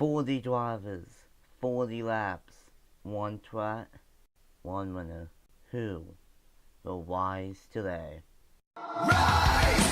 40 drivers, 40 laps, 1 track, 1 winner. Who will rise today? Rise!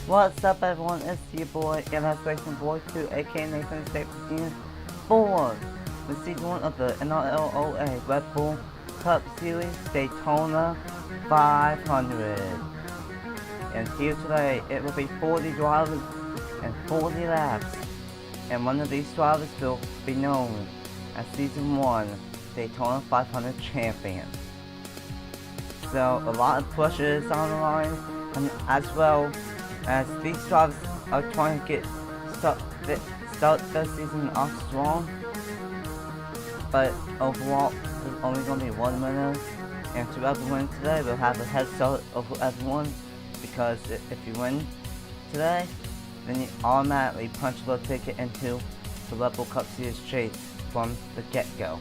What's up, everyone? It's your boy NSRacing42 AKA Nathan Stapleton for the season 1 of the NRLOA Red Bull Cup Series Daytona 500. And here today, it will be 40 drivers and 40 laps. And one of these drivers will be known as Season 1 Daytona 500 champion. So a lot of pressure is on the line, and as well as these drivers are trying to start the season off strong. But overall, there's only going to be one winner, and whoever wins today will have a head start over everyone, because if you win today, then you automatically punch the ticket into the Red Bull Cup Series chase from the get-go.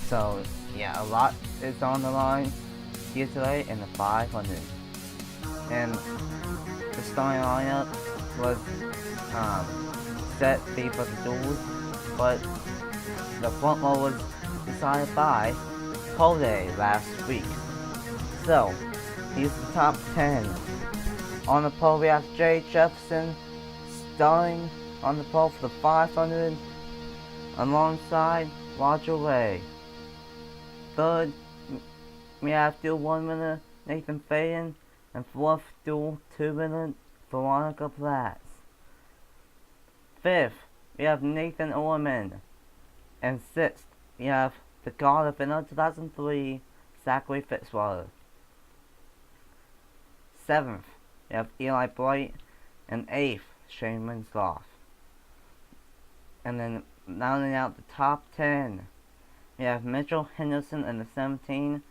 So yeah, a lot is on the line here today in the 500. And the starting lineup was set B for the duels, but the front row was decided by Pole Day last week. So here's the top 10. On the pole we have Jay Jefferson starting on the pole for the 500 alongside Roger Ray. Third we have dual 1 winner Nathan Stapleton, and fourth dual 2 winner Veronica Platts. Fifth we have Nathan Orman, and sixth we have the God of Inner 2003 Zachary Fitzwater. Seventh we have Eli Bright, and eighth Shane Winslow. And then rounding out the top 10 we have Mitchell Henderson in the 17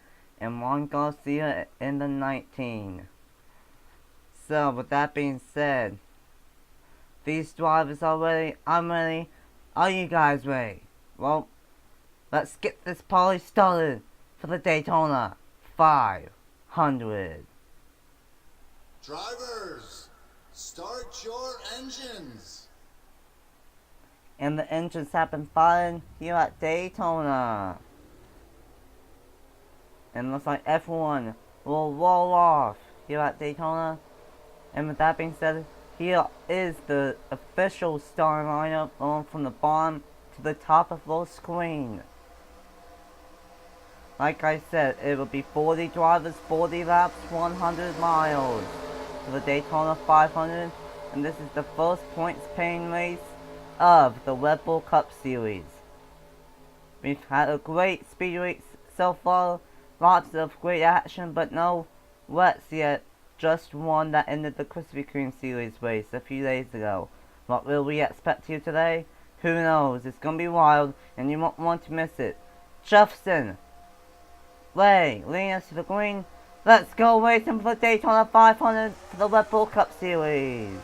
and Juan Garcia in the 19. So with that being said, these drivers are ready, I'm ready, are you guys ready? Well, let's get this party started for the Daytona 500. Drivers, start your engines. And the engines have been firing here at Daytona. And looks like everyone will roll off here at Daytona. And with that being said, here is the official starting lineup going from the bottom to the top of the screen. Like I said, it will be 40 drivers, 40 laps, 100 miles for the Daytona 500. And this is the first points paying race of the Red Bull Cup Series. We've had a great speed race so far. Lots of great action, but no wets yet. Just one that ended the Krispy Kreme Series race a few days ago. What will we expect here today? Who knows? It's gonna be wild, and you won't want to miss it. Jefferson, Ray, leading us to the green. Let's go racing for the Daytona 500 for the Red Bull Cup Series.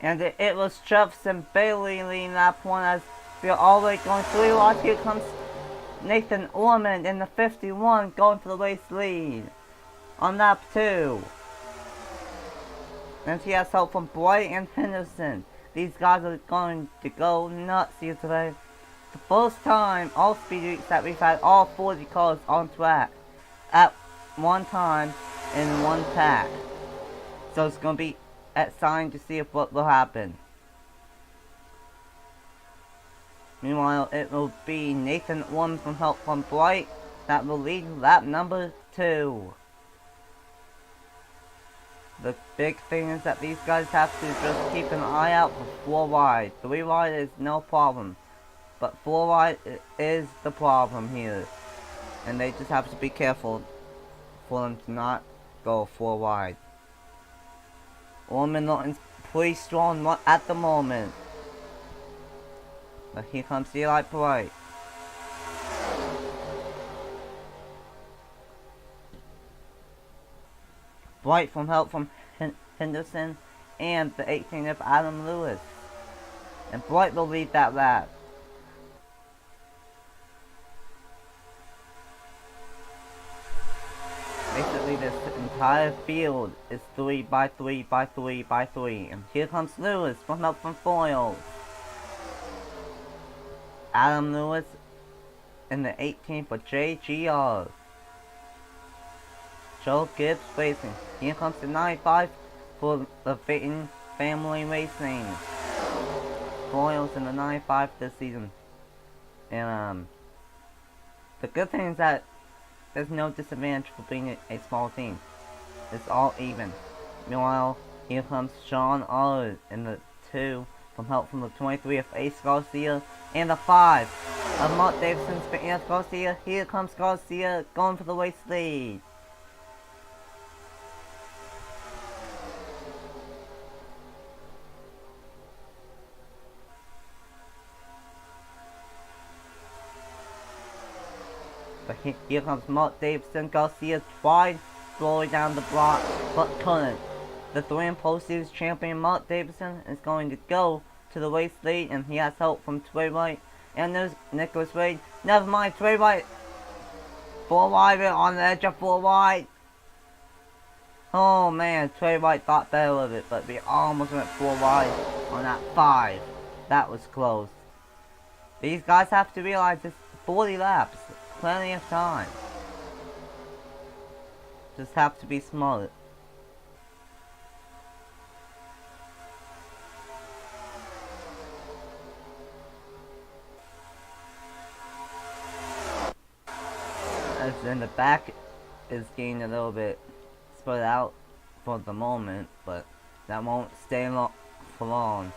And it was Jefferson Bailey leading that one as we are already going 3 wide. Here comes Nathan Ormond in the 51 going for the race lead on lap 2. And he has help from Bright and Henderson. These guys are going to go nuts here today. The first time all speed weeks that we've had all 40 cars on track at one time in one track. So it's going to be exciting to see what will happen. Meanwhile, it will be Nathan Ormond from help from Bright that will lead lap number 2. The big thing is that these guys have to just keep an eye out for 4 wide. 3 wide is no problem, but 4 wide is the problem here. And they just have to be careful for them to not go 4 wide. Ormond looking pretty strong at the moment. But here comes Eli Bright. Bright from help from Henderson and the 18 of Adam Lewis. And Bright will lead that lap. Basically this entire field is 3 by 3 by 3 by 3. And here comes Lewis from help from Foils. Adam Lewis in the 18 for JGR. Joe Gibbs Racing. Here comes the 95 for the Fitton Family Racing. Foils in the 95 this season. And the good thing is that there's no disadvantage for being a small team. It's all even. Meanwhile, here comes Sean Allard in the 2 from help from the 23 of Ace Garcia and the 5 of Mark Davidson's for Ace Garcia. Here comes Garcia going for the race lead. But here comes Mark Davidson. Garcia tried slowing down the block, but couldn't. The 3 Pro Series champion Mark Davidson is going to go to the race lead, and he has help from Trey White. And there's Nicholas Wade. Never mind, Trey White. 4 wide on the edge of 4 wide. Oh man, Trey White thought better of it, but we almost went 4 wide on that 5. That was close. These guys have to realize it's 40 laps. Plenty of time. Just have to be smart. As in the back is getting a little bit spread out for the moment, but that won't stay for long.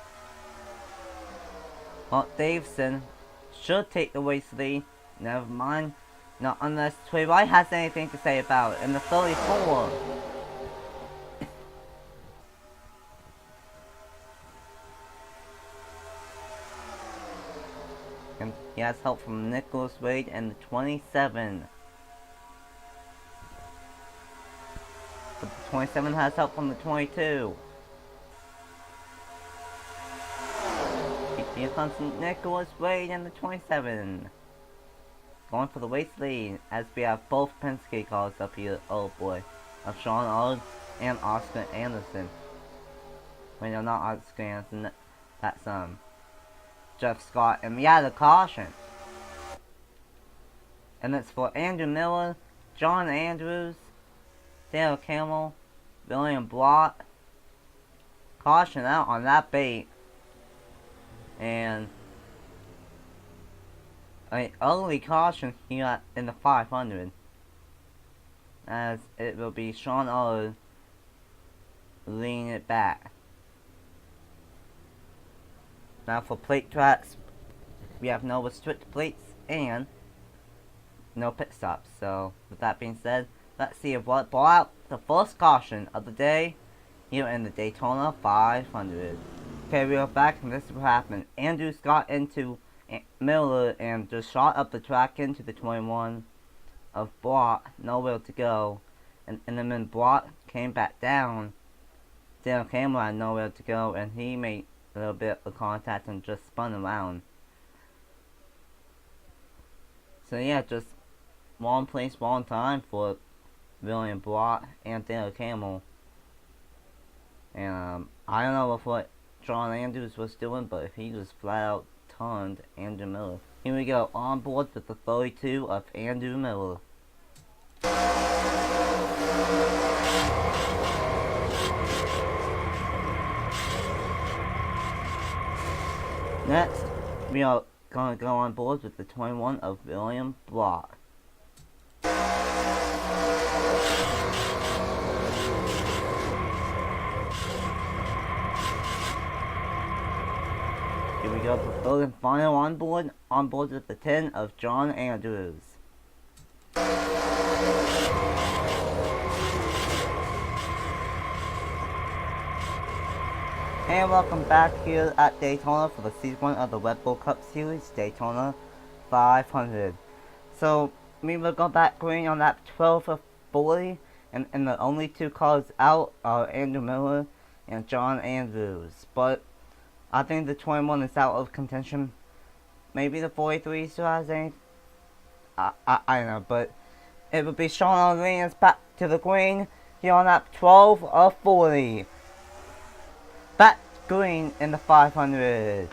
Mark Davidson should take the race lead. Never mind. Not unless Trey White has anything to say about it. In the 34. And he has help from Nicholas Wade and the 27. But the 27 has help from the 22. Here comes Nicholas Wade and the 27. Going for the race lead as we have both Penske cars up here. Oh boy. Of Sean Allard and Oscar Anderson. Wait, no, not Oscar Anderson. That's Jeff Scott. And we had a caution. And it's for Andrew Miller, John Andrews, Dale Camel, William Blott. Caution out on that bait. And an ugly caution here in the 500, as it will be Sean Allard leaning it back. Now for plate tracks, we have no restricted plates and no pit stops. So with that being said, let's see if what brought out the first caution of the day here in the Daytona 500. Okay, we are back and this is what happened. Andrews got into Miller and just shot up the track into the 21 of Blott, nowhere to go, and then Blott came back down Dale Campbell had nowhere to go, and he made a little bit of contact and just spun around. So yeah, just wrong place, wrong time for William Block and Dale Campbell. And I don't know what John Andrews was doing, but he just flat out turned Andrew Miller. Here we go, on board with the 32 of Andrew Miller. Next, we are gonna go on board with the 21 of William Block. Here we go, the third and final on board with the 10 of John Andrews. And welcome back here at Daytona for the season 1 of the Red Bull Cup Series, Daytona 500. So, we will go back green on lap 12 of 40, and the only two cars out are Andrew Miller and John Andrews. But I think the 21 is out of contention. Maybe the 43 still has any. I don't know, but it would be Sean Williams back to the green here on lap 12 of 40. Back green in the 500.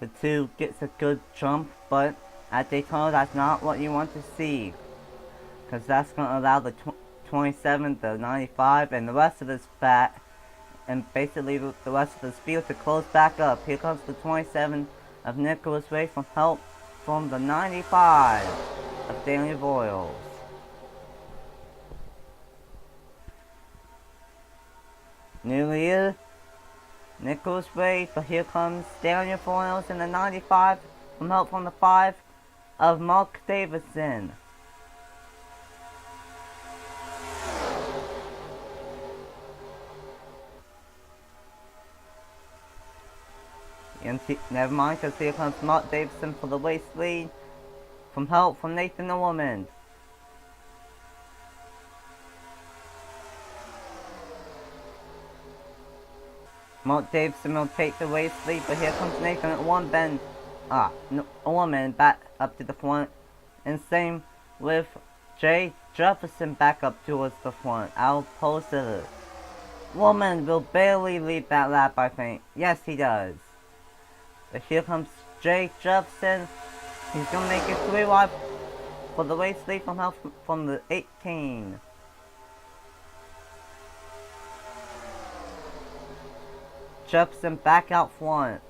The 2 gets a good jump, but at Daytona that's not what you want to see, because that's going to allow the 27, the 95, and the rest of this fat, and basically the rest of this field to close back up. Here comes the 27 of Nicholas Ray from help from the 95 of Danny Boyles. New leader, Nicholas Ray, but here comes Daniel Boyles in the 95 from help from the 5 of Mark Davidson. And never mind, because here comes Mark Davidson for the race lead from help from Nathan Stapleton. Mark Davidson will take the race lead, but here comes Nathan at one bend. Woman back up to the front. And same with Jay Jefferson back up towards the front. Al Poster. Woman will barely lead that lap, I think. Yes, he does. But here comes Jay Jefferson. He's gonna make it 3 wide for the race lead from help from the 18. Jefferson back out front.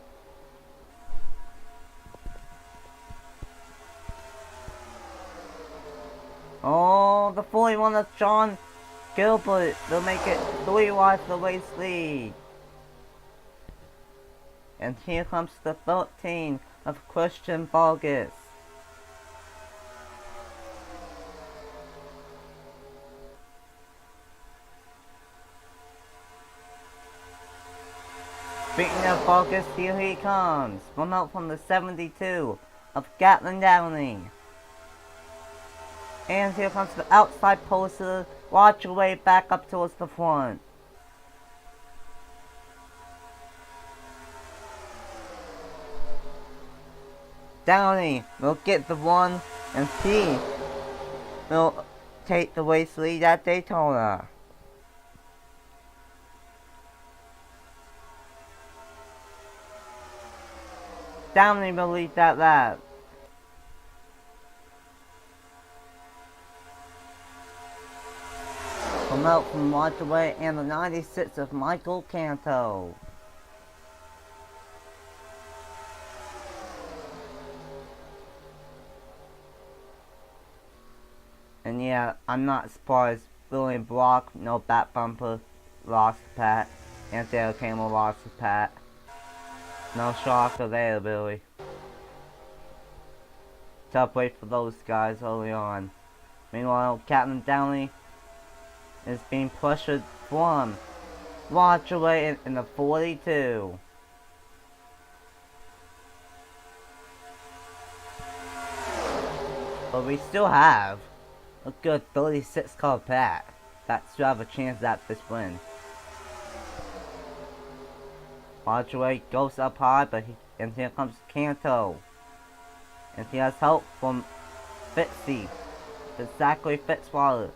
Oh, the 41 of John Gilbert. They'll make it 3 wide for the race lead. And here comes the 13 of Christian Vargas. Speaking of Vargas, here he comes. From out from the 72 of Gatlin Downing. And here comes the outside poster. Watch your way back up towards the front. Downey will get the 1, and he will take the race lead at Daytona. Downey will lead that lap. From out from Waterway and the 96 of Michael Canto. And yeah, I'm not surprised William Block, no back bumper, lost the pat. And Dale Campbell lost the pat. No shocker there, Billy. Tough wait for those guys early on. Meanwhile, Captain Downey is being pressured from watch away in the 42. But we still have a good 36 car pack that still have a chance at this win. Watch away goes up high, but and here comes Canto. And he has help from Fitzy. Exactly Fitzwater.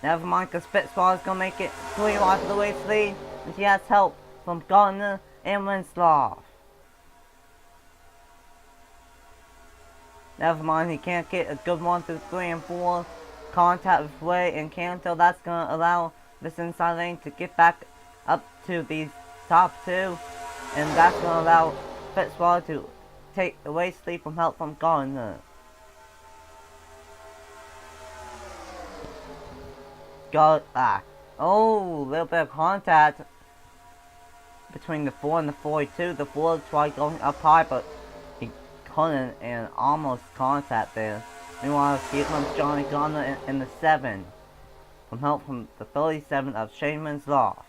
Never mind, because Fitzwater's gonna make it 3 wide of the race lead. And he has help from Gardner and Winslow. Never mind, he can't get a good 1 through 3 and 4. Contact with Ray and Canto. That's gonna allow this inside lane to get back up to these top 2. And that's gonna allow Fitzwater to take the race lead from help from Gardner. Oh, little bit of contact between the 4 and the 42. The 4 tried going up high, but he couldn't, and almost contact there. Meanwhile, here comes Johnny Gardner in the 7. From help from the 37 of Shane Winslow.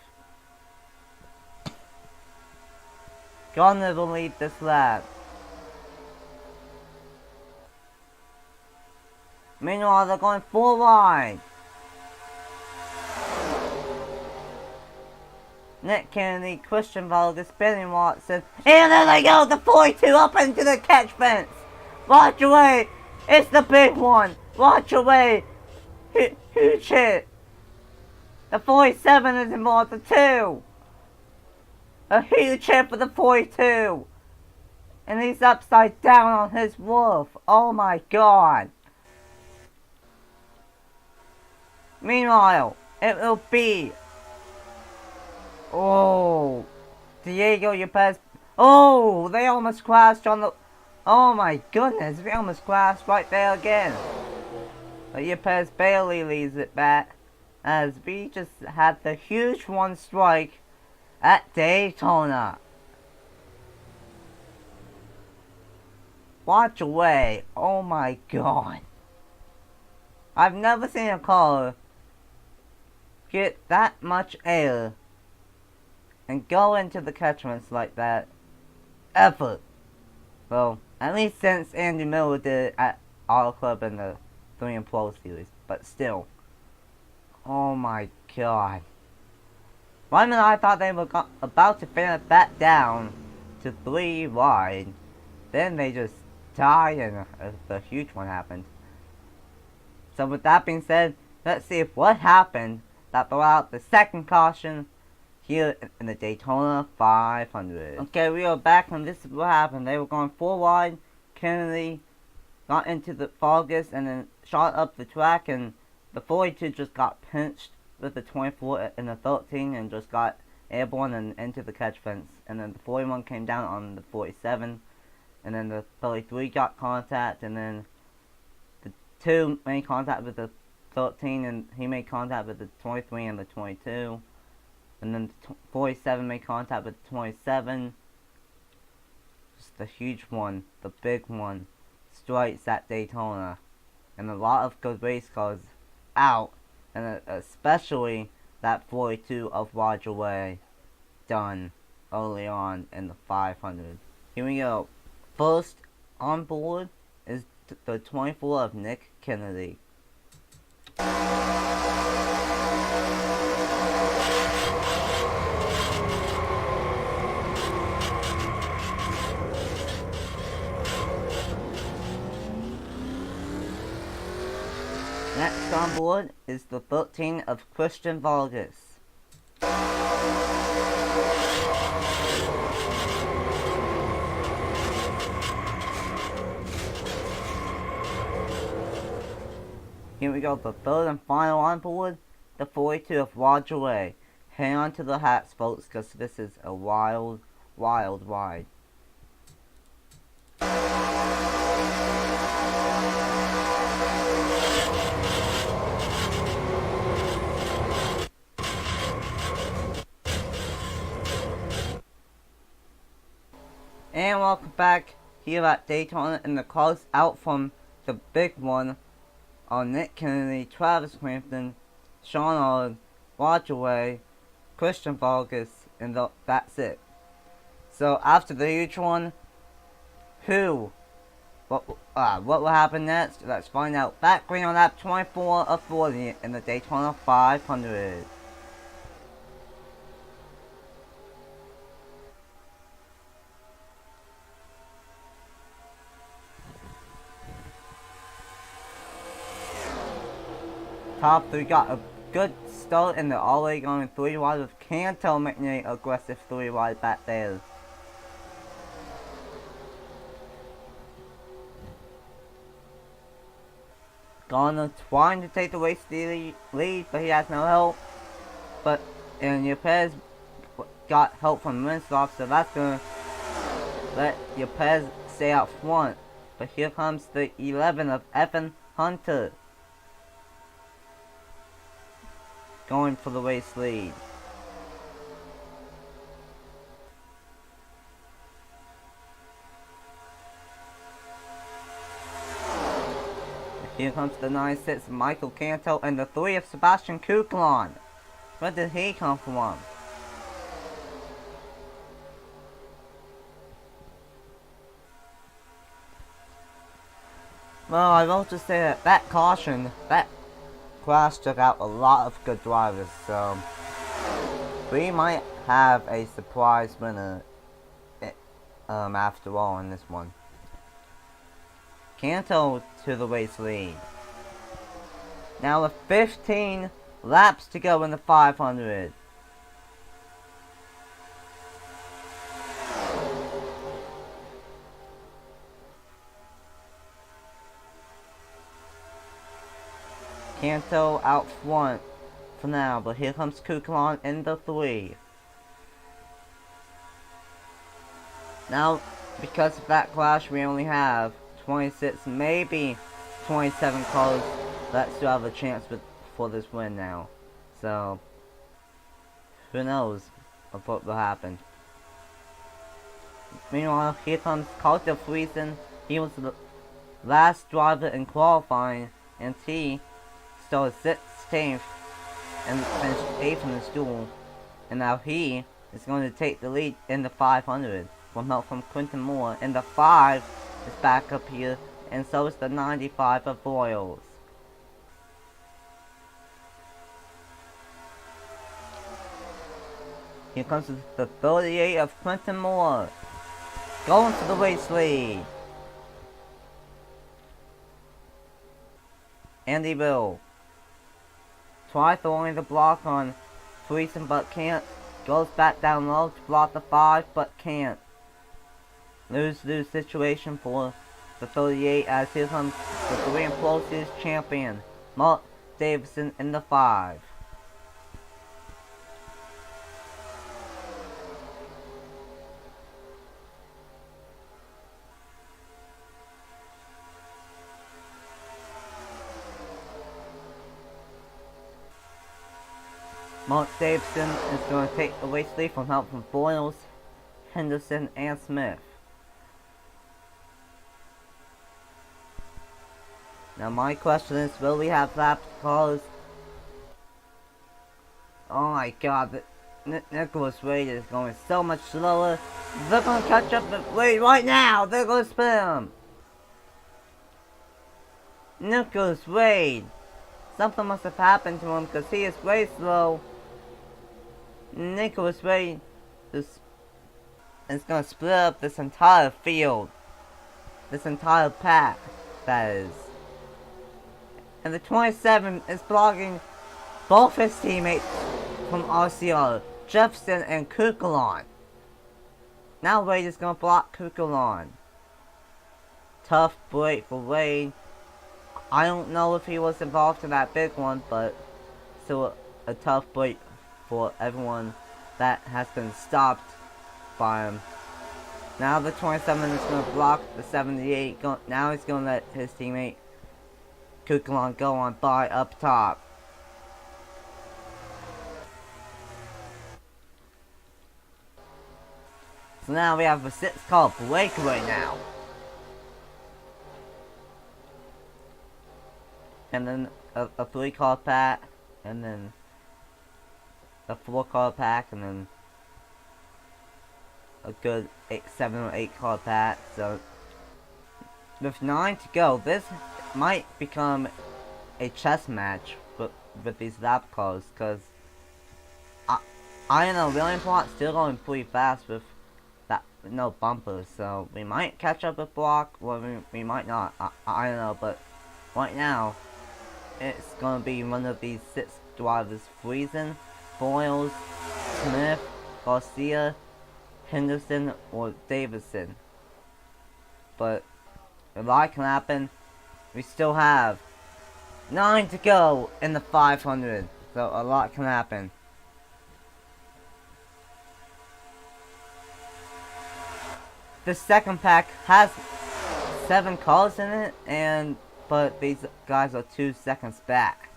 Gardner will lead this lap. Meanwhile, they're going 4 wide. Nick Kennedy, Christian Vargas, Benny Watson, and then they go, the 42 up into the catch fence. Watch away, it's the big one. Watch away, huge hit. The 47 is involved, the 2. A huge hit for the 42. And he's upside down on his roof. Oh my god. Meanwhile, it will be... Oh, Diego Yepes. Oh, they almost crashed on the... Oh my goodness, they almost crashed right there again. But Yepes barely leaves it back, as we just had the huge 1 strike at Daytona. Watch away. Oh my god. I've never seen a car get that much air and go into the catchments like that ever. Well, at least since Andy Miller did it at Auto Club in the 3 and Pro series, but still. Oh my god. Right when I thought they were about to finish that down to 3 wide, then they just died and the huge one happened. So with that being said, let's see if what happened that brought out the second caution here in the Daytona 500. Okay, we are back and this is what happened. They were going 4 wide. Kennedy got into the Vargas and then shot up the track, and the 42 just got pinched with the 24 and the 13 and just got airborne and into the catch fence. And then the 41 came down on the 47, and then the 33 got contact, and then the 2 made contact with the 13 and he made contact with the 23 and the 22. And then the 47 made contact with the 27. Just the huge one, the big one, strikes at Daytona. And a lot of good race cars out. And especially that 42 of Roger Way done early on in the 500. Here we go. First on board is the 24 of Nick Kennedy. Next on board is the 13 of Christian Vargas. Here we go, the third and final on board, the 42 of Roger Way. Hang on to the hats, folks, because this is a wild, wild ride. And welcome back here at Daytona, and the cars out from the big one are Nick Kennedy, Travis Crampton, Sean Ard, Roger Way, Christian focus, and that's it. So after the huge one, what will happen next? Let's find out. Back green on lap 24 of 40 in the Daytona 500. Top 3 got a good start in the all-way going 3 wide with Canto making an aggressive 3 wide back there. Garner trying to take the race lead, but he has no help. And Yepes got help from Winslow, so that's gonna let Yepes stay out front. But here comes the 11 of Evan Hunter, going for the race lead. Here comes the 9-6 Michael Canto and the 3 of Sebastian Kuklon. Where did he come from? Well, I will just say that caution, that crash took out a lot of good drivers, so we might have a surprise winner after all in this one. Canto to the race lead. Now with 15 laps to go in the 500. Canto out front for now, but here comes Kuklon in the 3. Now, because of that crash, we only have 26, maybe 27 cars that still have a chance for this win now. So, who knows of what will happen. Meanwhile, here comes Carter Friesen. He was the last driver in qualifying, and he started 16th and finished 8th in the duel. And now he is going to take the lead in the 500 from help from Quentin Moore. And the 5 is back up here, and so is the 95 of Boyles. Here comes the 38 of Quentin Moore, going for the race lead. Andy Bill try throwing the block on Friesen but can't. Goes back down low to block the 5 but can't. Lose situation for the 38 as here comes the 3 Implosives champion, Mark Davidson in the 5. Mark Davidson is going to take the race lead from help from Boyles, Henderson, and Smith. Now my question is, will we have lap cars? Oh my god, Nicholas Wade is going so much slower. They're going to catch up with Wade right now. They're going to spin him. Nicholas Wade. Something must have happened to him because he is way slow. Nicholas Wade is going to split up this entire field. This entire pack, that is. And the 27 is blocking both his teammates from RCR, Jefferson and Kukulon. Now Wade is going to block Kukulon. Tough break for Wade. I don't know if he was involved in that big one, but still a tough break for everyone that has been stopped by him. Now the 27 is going to block the 78. Now he's going to let his teammate Kukulon go on by up top. So now we have a 6-car breakaway now. And then a 3-car pack, and then a 4-card pack, and then a good 7 or 8 card pack. So with 9 to go, this might become a chess match with these lap cards, because I don't know, William Block's still going pretty fast with that no bumpers, so we might catch up with Block, or we might not. I don't know, but right now it's gonna be one of these 6 drivers: Friesen, Boyles, Smith, Garcia, Henderson, or Davidson. But a lot can happen. We still have 9 to go in the 500, so a lot can happen. The second pack has 7 cars in it, but these guys are 2 seconds back.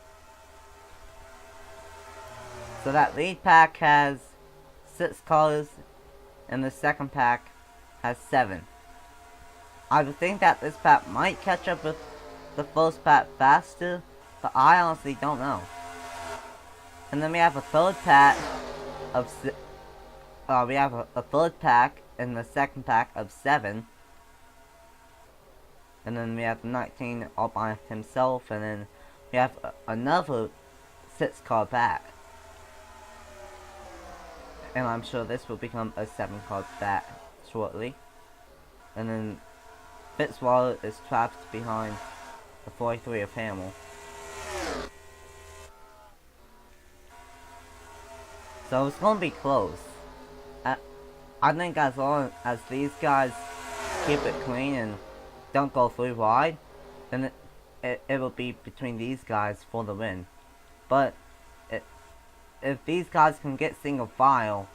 So that lead pack has 6 cars, and the second pack has 7. I would think that this pack might catch up with the first pack faster, but I honestly don't know. And then we have a third pack of a third pack in the second pack of 7. And then we have 19 all by himself, and then we have another 6-card pack. And I'm sure this will become a 7-card pack shortly. And then Fitzwater is trapped behind the 43 of Hamill. So it's gonna be close. I think as long as these guys keep it clean and don't go through wide, then it will be between these guys for the win. But if these guys can get single file,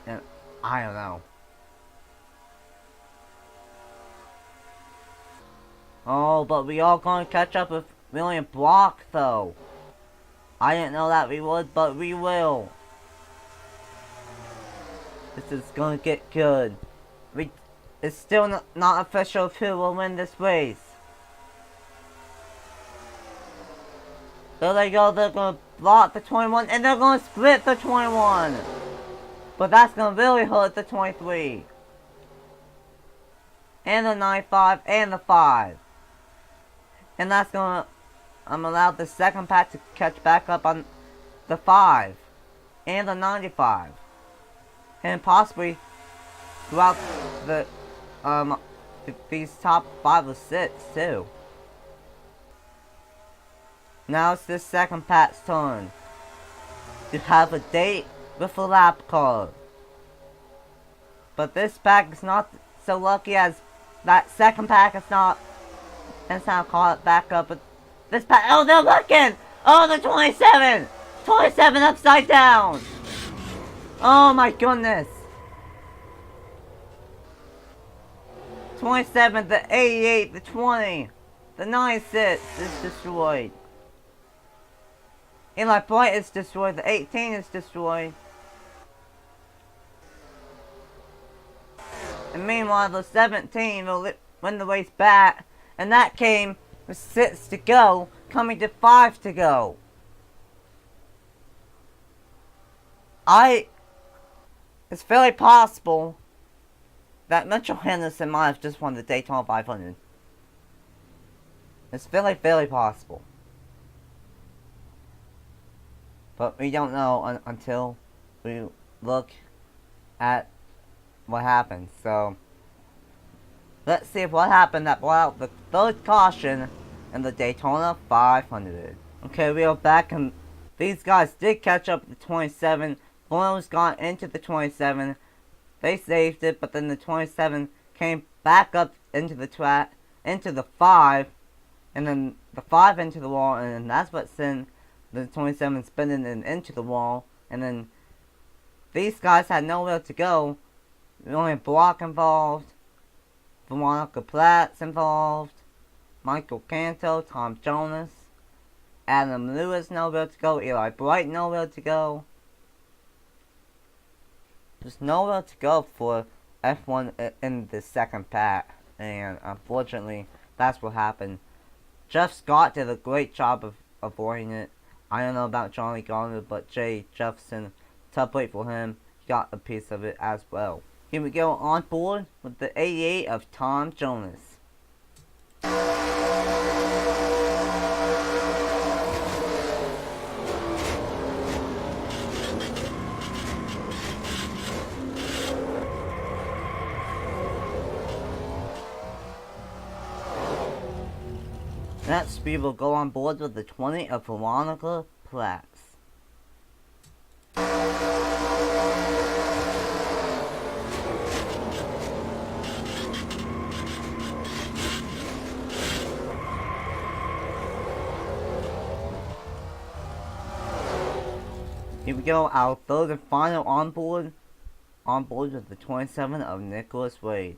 then I don't know. Oh, but we all gonna catch up with William Block though. I didn't know that we would, but we will. This is gonna get good. It's still not official who will win this race. There they go, they're gonna block the 21 and they're gonna split the 21. But that's gonna really hurt the 23. And the 95 and the 5. And that's gonna allow the second pack to catch back up on the 5 and the 95. And possibly throughout these top 5 or 6 too. Now it's this second pack's turn to have a date with a lap car. But this pack is not so lucky as that second pack is not. Let's now call it back up. But this pack, oh, they're looking! Oh, the 27! 27 upside down! Oh my goodness! 27, the 88, the 20, the 96 is destroyed. Eli Bright is destroyed, the 18 is destroyed. And meanwhile, the 17 will win the race back. And that came with 6 to go, coming to 5 to go. It's very possible that Mitchell Henderson might have just won the Daytona 500. It's very, very possible. But we don't know until we look at what happened. So let's see what happened that brought out the third caution in the Daytona 500. Okay, we are back, and these guys did catch up to the 27. Boyles got into the 27. They saved it, but then the 27 came back up into the track, into the 5, and then the 5 into the wall, and then that's what sent the 27 spinning and into the wall. And then these guys had nowhere to go. Only Block involved, Veronica Platt's involved, Michael Canto, Tom Jonas, Adam Lewis nowhere to go, Eli Bright nowhere to go. There's nowhere to go for F1 in the second pack, and unfortunately, that's what happened. Jeff Scott did a great job of avoiding it, I don't know about Johnny Garner, but Jay Jefferson, tough wait for him. He got a piece of it as well. Here we go on board with the 88 of Tom Jonas. Next, we will go on board with the 20 of Veronica Platts. Here we go, our third and final on board with the 27 of Nicholas Wade.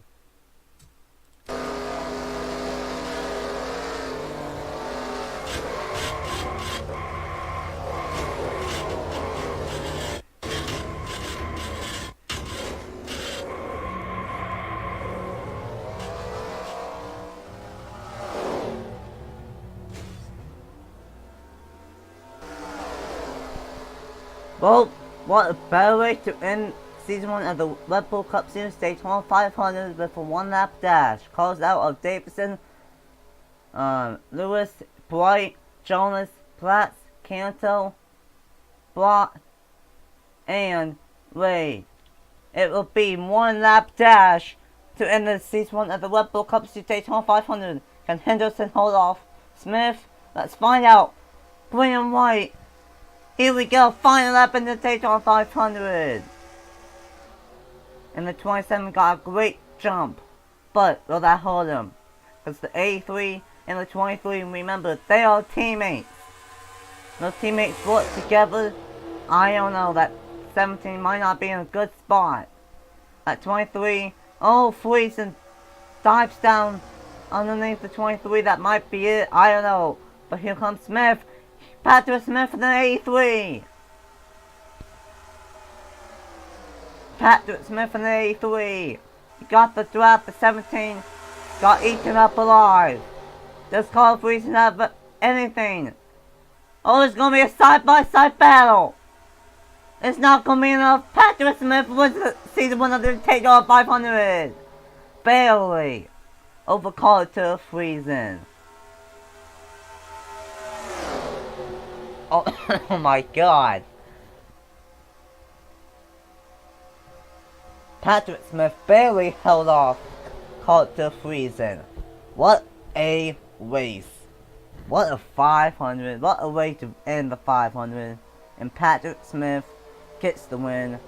Well, what a better way to end Season 1 of the Red Bull Cup Series Daytona 500 with a one-lap dash. Calls out of Davidson, Lewis, Bright, Jonas, Platts, Canto, Blott, and Wade. It will be one-lap dash to end the Season 1 of the Red Bull Cup Series Daytona 500. Can Henderson hold off Smith? Let's find out. Green and white. Here we go, final lap in the Daytona 500. And the 27 got a great jump. But will that hold him? Because the 83 and the 23, remember, they are teammates. Those teammates work together. I don't know, that 17 might not be in a good spot. That 23, freezes and dives down underneath the 23. That might be it. I don't know. But here comes Smith. Patrick Smith in the 83. Patrick Smith in the 83. He got the draft, the 17. Got eaten up alive. This car freezing have anything. Oh, it's gonna be a side-by-side battle. It's not gonna be enough. Patrick Smith was the Season 1 of the Daytona 500. Barely. Overcalled to freezing. Oh my god. Patrick Smith barely held off, caught to freezing. What a race. What a 500. What a way to end the 500. And Patrick Smith gets the win.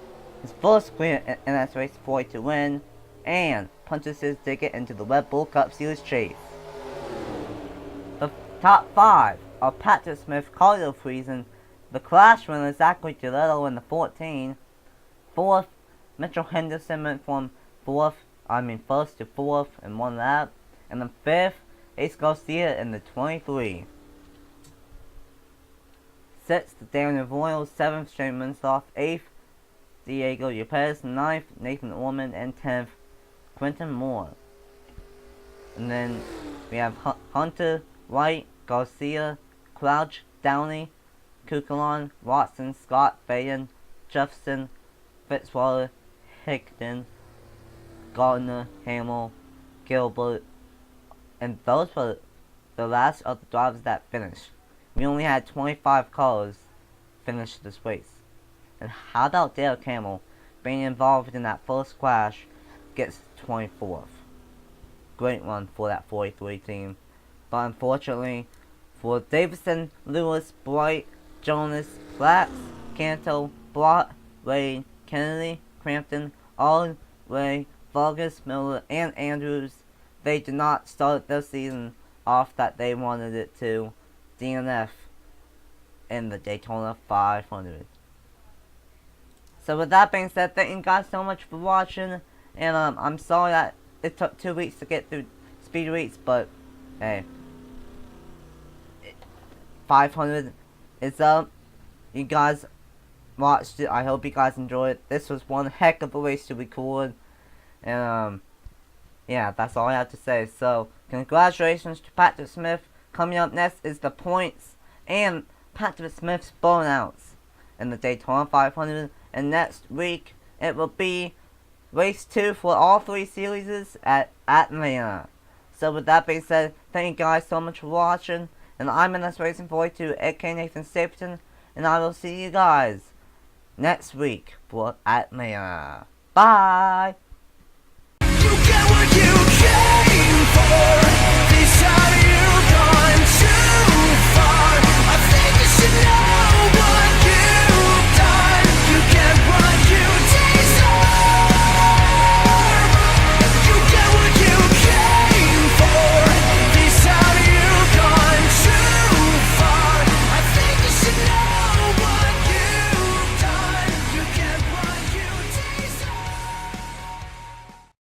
His first win in NSRacing42 win. And punches his ticket into the Red Bull Cup Series chase. The top 5 are Patrick Smith, Carlo Friesen, the Clash winner Zachary Giletto in the 14, 4th, Mitchell Henderson went from first to 4th in one lap, and then 5th, Ace Garcia in the 23. 6th, Daniel Royal, 7th, Shane Winslow, 8th, Diego Yepes, 9th, Nathan Orman, and 10th, Quentin Moore. And then we have Hunter, White, Garcia, Crouch, Downey, Kukulon, Watson, Scott, Fagan, Jefferson, Fitzwater, Hickton, Gardner, Hamill, Gilbert, and those were the last of the drivers that finished. We only had 25 cars finish this race. And how about Derek Hamill being involved in that first crash gets 24th. Great run for that 43 team. But unfortunately, for Davidson, Lewis, Bright, Jonas, Platts, Canto, Blott, Wade, Kennedy, Crampton, Allen, Ray, Vargas, Miller, and Andrews, they did not start their season off that they wanted it to DNF in the Daytona 500. So with that being said, thank you guys so much for watching, and I'm sorry that it took 2 weeks to get through Speed Weeks, but hey, 500 is up. You guys watched it. I hope you guys enjoyed it. This was one heck of a race to record. And yeah, that's all I have to say. So congratulations to Patrick Smith. Coming up next is the points and Patrick Smith's burnouts in the Daytona 500, and next week it will be race 2 for all 3 series at Atlanta. So with that being said, thank you guys so much for watching, and I'm NSRacing42 AKA Nathan Stapleton, and I will see you guys next week for Atlanta. Bye! You get what you came for.